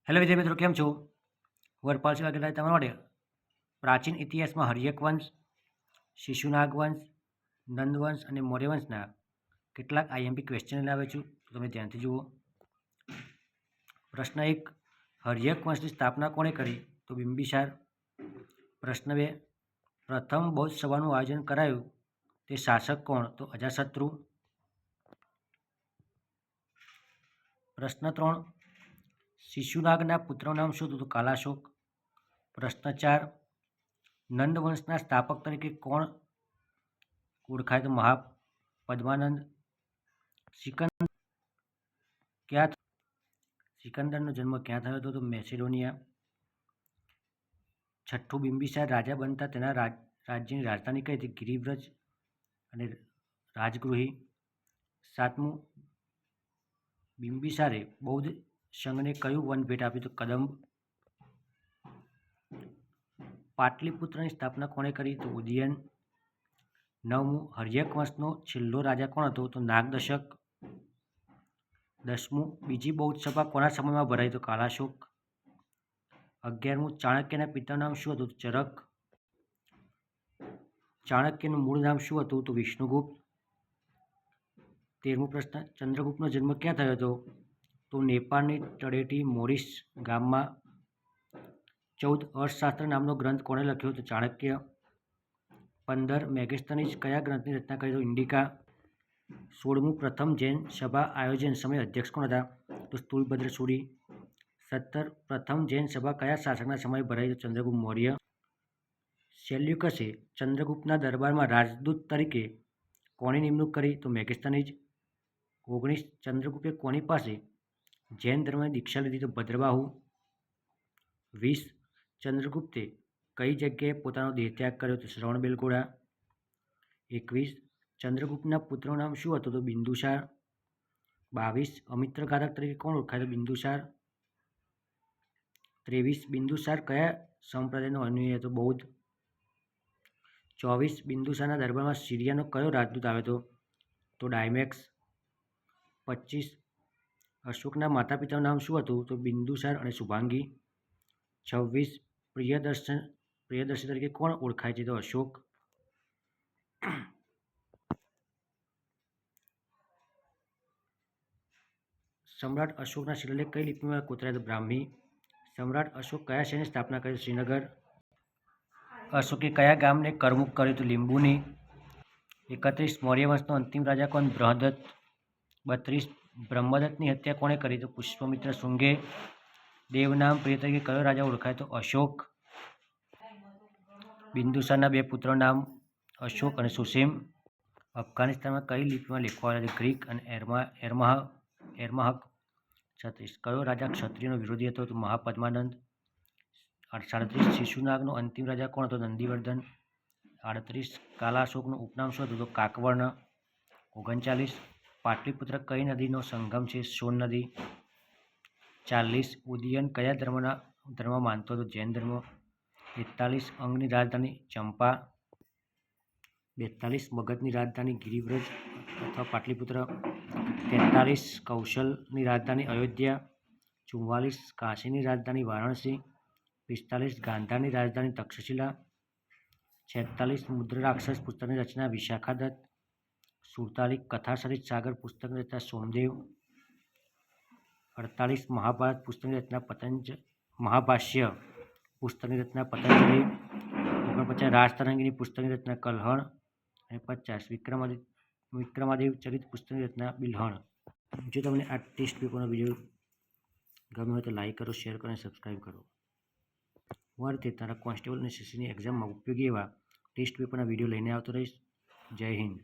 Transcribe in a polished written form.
Hello વિદ્યાર્થી મિત્રો, કેમ છો? વરપાલ સિંહ વાઘેલા તમારા માટે પ્રાચીન ઇતિહાસમાં હર્યક વંશ, શિશુનાગ વંશ, નંદવંશ અને મૌર્યવંશના કેટલાક આઈએમપી ક્વેશ્ચન લાવે છું, તો તમે ધ્યાનથી જુઓ. પ્રશ્ન 1, હર્યક વંશની સ્થાપના કોણે કરી? તો બિંબિસાર. પ્રશ્ન 2, પ્રથમ બૌદ્ધ સભાનું આયોજન કરાયું તે શાસક કોણ? તો અજાતશત્રુ. પ્રશ્ન 3, શિશુનાગના પુત્રનું નામ શું હતું? તો કાલાશોક. પ્રશ્ન 4, નંદ વંશના સ્થાપક તરીકે કોણ ઓળખાય? તો મહાપદ્માનંદ. સિકંદરનો જન્મ ક્યાં થયો હતો? તો મેસિડોનિયા. છઠ્ઠું, બિંબિસાર રાજા બનતા તેના રાજ્યની રાજધાની કઈ હતી? ગિરિવ્રજ અને રાજગૃહી. સાતમું, બિંબિસારે બૌદ્ધ સંઘને કયું વન ભેટ આપ્યું? તો કદંબ. પાટલીપુત્રની સ્થાપના કોણે કરી? તો ઉદયન. નવમું, હર્યક વંશનો છેલ્લો રાજા કોણ હતો? તો નાગદશક. 10મું, બીજી બૌદ્ધ સભા કોના સમયમાં ભરાઈ? તો કાલાશોક. 11મું, ચાણક્યના પિતાનું નામ શું હતું? તો ચરક. ચાણક્યનું મૂળ નામ શું હતું? તો વિષ્ણુગુપ્ત. 13મો પ્રશ્ન, ચંદ્રગુપ્તનો જન્મ ક્યાં થયો હતો? તો નેપાળની તળેટી મોરિસ ગામમાં. 14, અર્થશાસ્ત્ર નામનો ગ્રંથ કોણે લખ્યો? તો ચાણક્ય. 15, મેગેસ્થનીઝ કયા ગ્રંથની રચના કરી? તો ઇન્ડિકા. 16મું, પ્રથમ જૈન સભા આયોજન સમયે અધ્યક્ષ કોણ હતા? તો સ્થૂલભદ્ર સુરી. 17, પ્રથમ જૈન સભા કયા શાસકના સમયે ભરાઈ? તો ચંદ્રગુપ્ત મૌર્ય. સેલ્યુકસે ચંદ્રગુપ્તના દરબારમાં રાજદૂત તરીકે કોની નિમણૂક કરી? તો મેગેસ્થનીઝ. 19, ચંદ્રગુપ્તે કોની પાસે જૈન ધર્મની દીક્ષા લીધી? તો ભદ્રબાહુ. 20, ચંદ્રગુપ્તે કઈ જગ્યાએ પોતાનો દેહત્યાગ કર્યો? તો શ્રવણબેલગોળા. 21, ચંદ્રગુપ્તના પુત્રનું નામ શું હતું? તો બિંદુસાર. 22, અમિત્રઘાતક તરીકે કોણ ઓળખાય? તો બિંદુસાર. 23, બિંદુસાર કયા સંપ્રદાયનો અનુયાયી હતો? બૌદ્ધ. 24, બિંદુસારના દરબારમાં સિરિયાનો કયો રાજદૂત આવ્યો હતો? તો ડાયમેક્સ. 25, અશોકના માતા પિતાનું નામ શું હતું? તો બિંદુસાર અને શુભાંગી. 26, પ્રિયદર્શી તરીકે કોણ ઓળખાય છે? તો અશોક. સમ્રાટ અશોકના શિલાલેખ કઈ લિપિમાં કોતરાયા? તો બ્રાહ્મી. સમ્રાટ અશોક કયા શહેરની સ્થાપના કરી? શ્રીનગર. અશોકે કયા ગામને કરમુક્ત કર્યું? તો લીંબુની. 31, મૌર્ય વંશનો અંતિમ રાજા કોણ? બૃહદત્ત. 32, બ્રહ્મદત્તની હત્યા કોણે કરી? તો પુષ્યમિત્ર શુંગે. દેવનામ પ્રિય તરીકે કયો રાજા ઓળખાય? તો અશોક. બિંદુસારના બે પુત્રોના નામ અશોક અને સુસીમ. અફઘાનિસ્તાનમાં કઈ લિપિમાં લેખો આવ્યા? ગ્રીક અને એરમાહક. 36, કયો રાજા ક્ષત્રિયનો વિરોધી હતો? તો મહાપદ્માનંદ. 37, શિશુનાગનો અંતિમ રાજા કોણ હતો? નંદીવર્ધન. 38, કાલાશોકનું ઉપનામ શું હતું? તો કાકવર્ણ. 39, પાટલીપુત્ર કઈ નદીનો સંગમ છે? સોન નદી. 40, ઉદયન કયા ધર્મ માનતો હતો? જૈન ધર્મ. 41, અંગની રાજધાની ચંપા. 42, મગધની રાજધાની ગિરિવ્રજ અથવા પાટલીપુત્ર. 43, કૌશલની રાજધાની અયોધ્યા. 44, કાશીની રાજધાની વારાણસી. 45, ગાંધારની રાજધાની તક્ષશિલા. 46, મુદ્ર રાક્ષસ પુસ્તકની રચના વિશાખાદત્ત. 47, કથા સરિત સાગર પુસ્તકની રચના સોમદેવ. 48, મહાભારત પુસ્તકની રચના મહાભાષ્ય પુસ્તકની રચના પતંજલિ. 49, રાજતરંગીણી પુસ્તકની રચના કલ્હણ. અને 50, વિક્રમાદેવ ચરિત પુસ્તકની રચના બિલ્હણ. જો તમને આ ટેસ્ટ પેપરનો વિડીયો ગમ્યો હોય તો લાઈક કરો, શેર કરો અને સબસ્ક્રાઈબ કરો. હું આ રીતે તારા કોન્સ્ટેબલ અને એસએસસીની એક્ઝામમાં ઉપયોગી એવા ટેસ્ટ પેપરના વિડીયો લઈને આવતો રહીશ. જય હિન્દ.